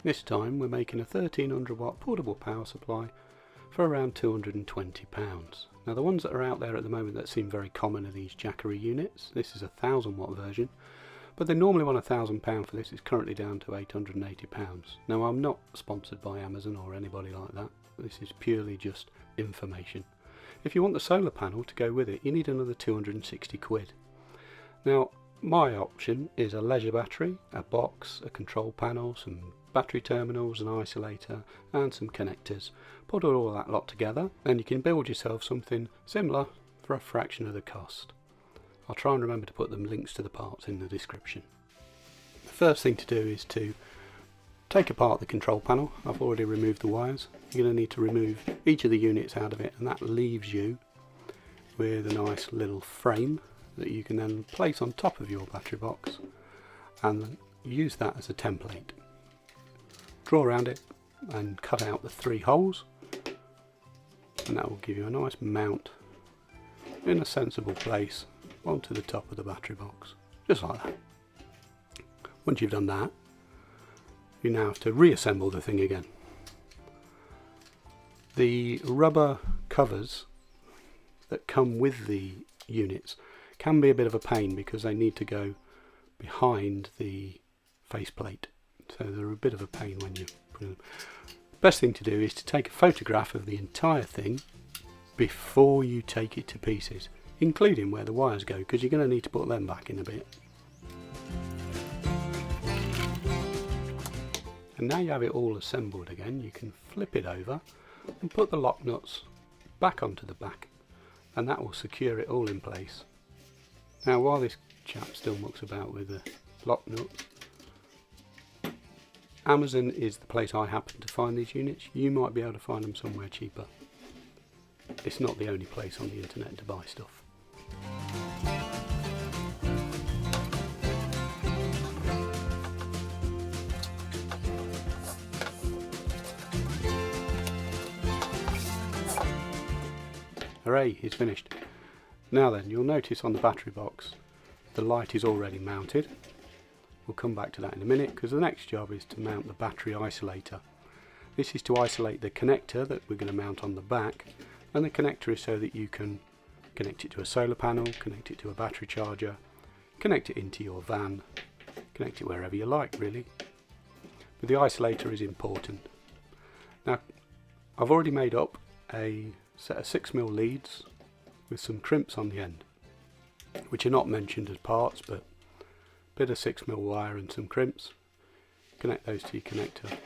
This time we're making a 1300 watt portable power supply for around £220. Now the ones that are out there at the moment that seem very common are these Jackery units. This is a 1000 watt version, but they normally want £1,000 for this. It's currently down to £880. Now I'm not sponsored by Amazon or anybody like that. This is purely just information. If you want the solar panel to go with it, you need another 260 quid. Now my option is a leisure battery, a box, a control panel, some battery terminals, an isolator and some connectors. Put all that lot together and you can build yourself something similar for a fraction of the cost. I'll try and remember to put the links to the parts in the description. The first thing to do is to take apart the control panel. I've already removed the wires. You're going to need to remove each of the units out of it, and that leaves you with a nice little frame that you can then place on top of your battery box and use that as a template. Draw around it and cut out the 3 holes, and that will give you a nice mount in a sensible place onto the top of the battery box, just like that. Once you've done that, you now have to reassemble the thing again. The rubber covers that come with the units can be a bit of a pain because they need to go behind the faceplate, so they're a bit of a pain when you put them. Best thing to do is to take a photograph of the entire thing before you take it to pieces, including where the wires go, because you're going to need to put them back in a bit. And now you have it all assembled again, you can flip it over and put the lock nuts back onto the back, and that will secure it all in place. Now while this chap still mucks about with the lock nuts, Amazon is the place I happen to find these units. You might be able to find them somewhere cheaper. It's not the only place on the internet to buy stuff. Hooray, it's finished. Now then, you'll notice on the battery box the light is already mounted. We'll come back to that in a minute, because the next job is to mount the battery isolator. This is to isolate the connector that we're going to mount on the back, and the connector is so that you can connect it to a solar panel, connect it to a battery charger, connect it into your van, connect it wherever you like really. But the isolator is important. Now I've already made up a set of 6mm leads with some crimps on the end, which are not mentioned as parts, but bit of 6mm wire and some crimps. Connect those to your connector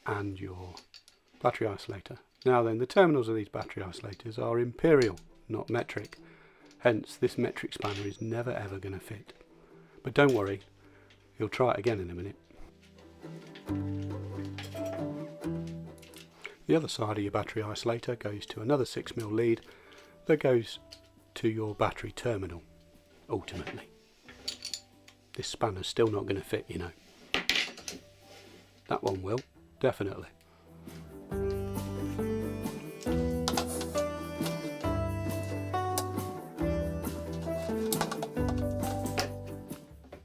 and your battery isolator. Now then, the terminals of these battery isolators are imperial, not metric. Hence, this metric spanner is never ever going to fit. But don't worry, you'll try it again in a minute. The other side of your battery isolator goes to another 6mm lead that goes to your battery terminal, ultimately. This spanner's still not going to fit, you know. That one will, definitely.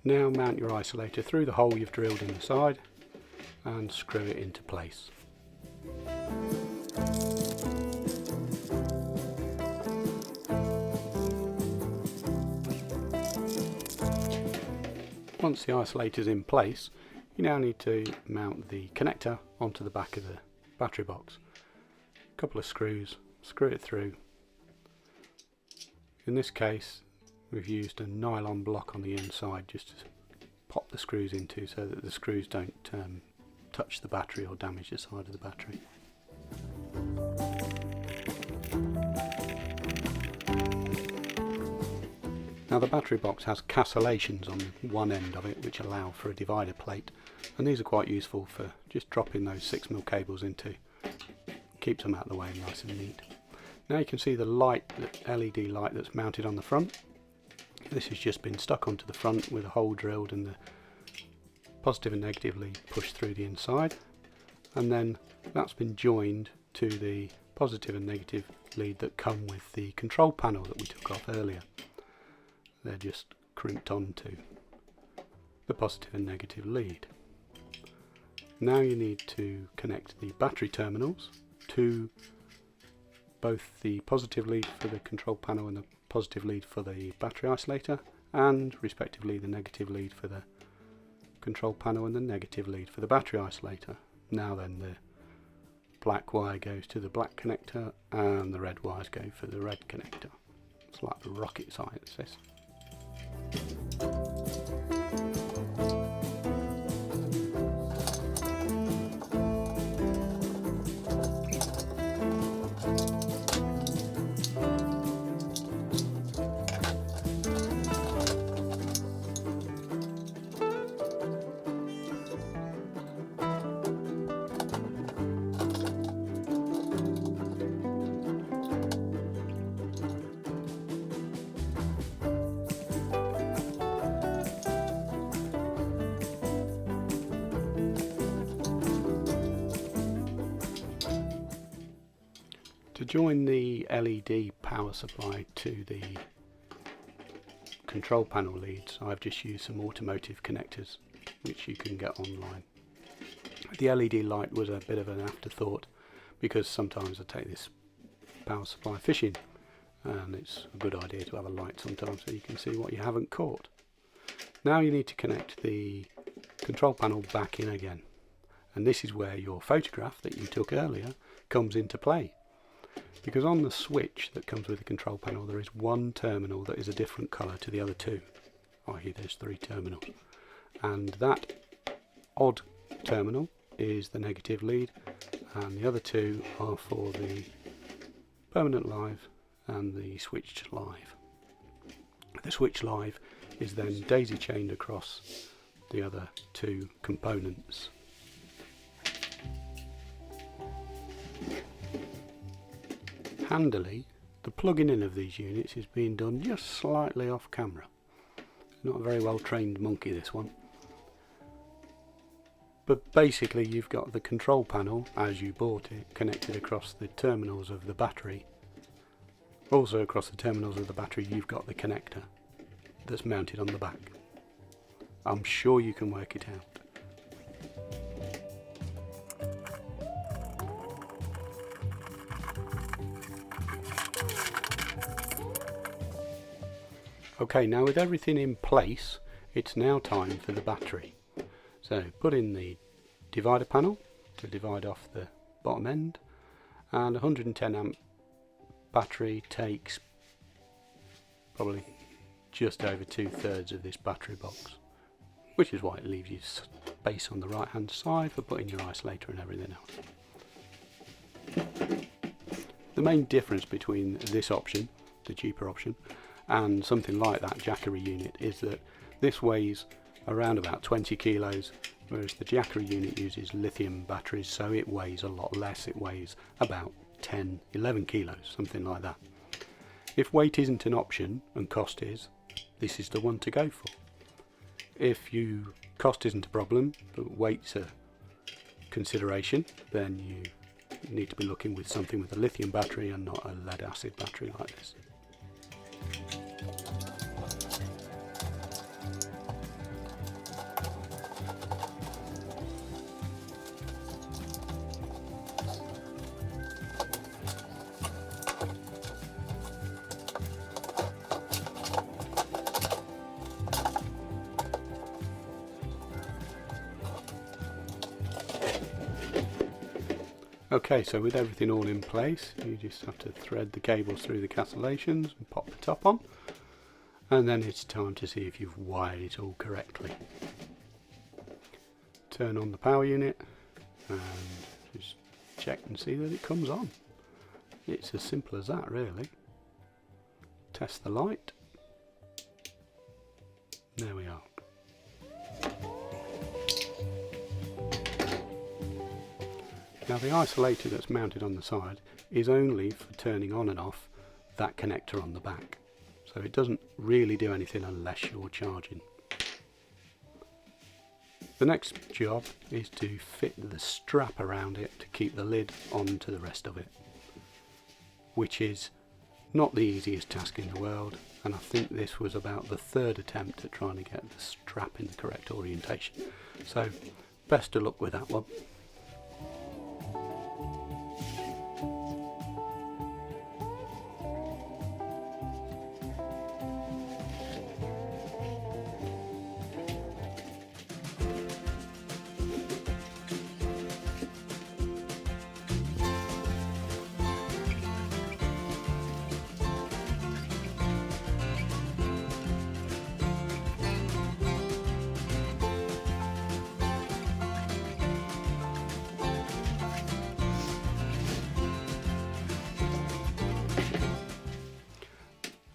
Now mount your isolator through the hole you've drilled in the side and screw it into place. Once the isolator is in place, you now need to mount the connector onto the back of the battery box. A couple of screws, screw it through. In this case, we've used a nylon block on the inside just to pop the screws into, so that the screws don't touch the battery or damage the side of the battery. Now the battery box has cassellations on one end of it which allow for a divider plate, and these are quite useful for just dropping those 6mm cables into. Keeps them out of the way and nice and neat. Now you can see the light, the LED light that's mounted on the front. This has just been stuck onto the front with a hole drilled and the positive and negative lead pushed through the inside, and then that's been joined to the positive and negative lead that come with the control panel that we took off earlier. They're just crimped onto the positive and negative lead. Now you need to connect the battery terminals to both the positive lead for the control panel and the positive lead for the battery isolator, and respectively the negative lead for the control panel and the negative lead for the battery isolator. Now then, the black wire goes to the black connector and the red wires go for the red connector. It's like rocket science, this. To join the LED power supply to the control panel leads, I've just used some automotive connectors which you can get online. The LED light was a bit of an afterthought because sometimes I take this power supply fishing and it's a good idea to have a light sometimes so you can see what you haven't caught. Now you need to connect the control panel back in again, and this is where your photograph that you took earlier comes into play. Because on the switch that comes with the control panel there is one terminal that is a different colour to the other two, i.e. there's 3 terminals, and that odd terminal is the negative lead and the other 2 are for the permanent live and the switched live. The switch live is then daisy chained across the other 2 components. Handily, the plugging in of these units is being done just slightly off camera. Not a very well trained monkey, this one. But basically you've got the control panel, as you bought it, connected across the terminals of the battery. Also across the terminals of the battery you've got the connector that's mounted on the back. I'm sure you can work it out. Okay, now with everything in place, it's now time for the battery. So put in the divider panel to divide off the bottom end, and 110 amp battery takes probably just over 2/3 of this battery box, which is why it leaves you space on the right hand side for putting your isolator and everything else. The main difference between this option, the cheaper option, and something like that Jackery unit is that this weighs around about 20 kilos, whereas the Jackery unit uses lithium batteries, so it weighs a lot less. It weighs about 10-11 kilos, something like that. If weight isn't an option and cost is, this is the one to go for. If cost isn't a problem but weight's a consideration, then you need to be looking with something with a lithium battery and not a lead acid battery like this. Okay, so with everything all in place, you just have to thread the cables through the cancellations and pop the top on, and then it's time to see if you've wired it all correctly. Turn on the power unit and just check and see that it comes on. It's as simple as that, really. Test the light. There we are. Now the isolator that's mounted on the side is only for turning on and off that connector on the back, so it doesn't really do anything unless you're charging. The next job is to fit the strap around it to keep the lid onto the rest of it, which is not the easiest task in the world, and I think this was about the 3rd attempt at trying to get the strap in the correct orientation. So Best of luck with that one.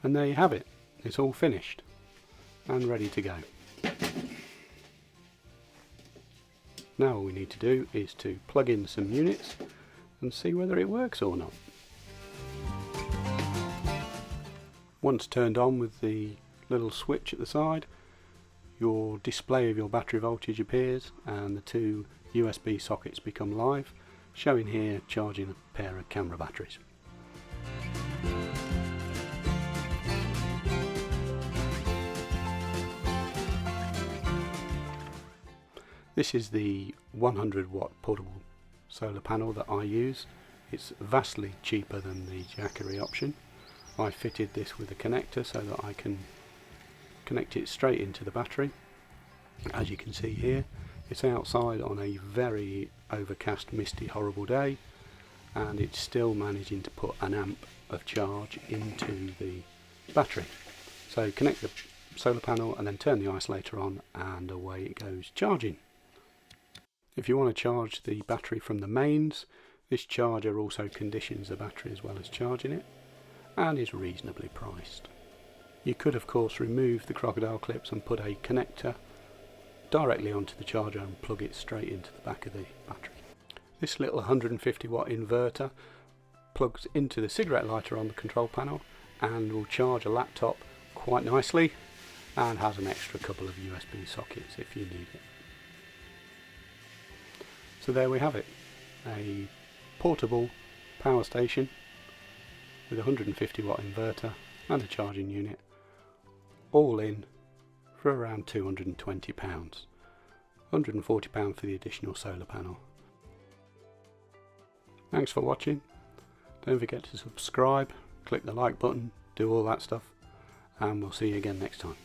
And there you have it, it's all finished and ready to go. Now all we need to do is to plug in some units and see whether it works or not. Once turned on with the little switch at the side, your display of your battery voltage appears and the two USB sockets become live, showing here charging a pair of camera batteries. This is the 100 watt portable solar panel that I use. It's vastly cheaper than the Jackery option. I fitted this with a connector so that I can connect it straight into the battery. As you can see here, it's outside on a very overcast, misty, horrible day, and it's still managing to put an amp of charge into the battery. So connect the solar panel and then turn the isolator on and away it goes charging. If you want to charge the battery from the mains, this charger also conditions the battery as well as charging it, and is reasonably priced. You could of course remove the crocodile clips and put a connector directly onto the charger and plug it straight into the back of the battery. This little 150 watt inverter plugs into the cigarette lighter on the control panel and will charge a laptop quite nicely, and has an extra couple of USB sockets if you need it. So there we have it, a portable power station with a 150 watt inverter and a charging unit, all in for around £220, £140 for the additional solar panel. Thanks for watching, don't forget to subscribe, click the like button, do all that stuff, and we'll see you again next time.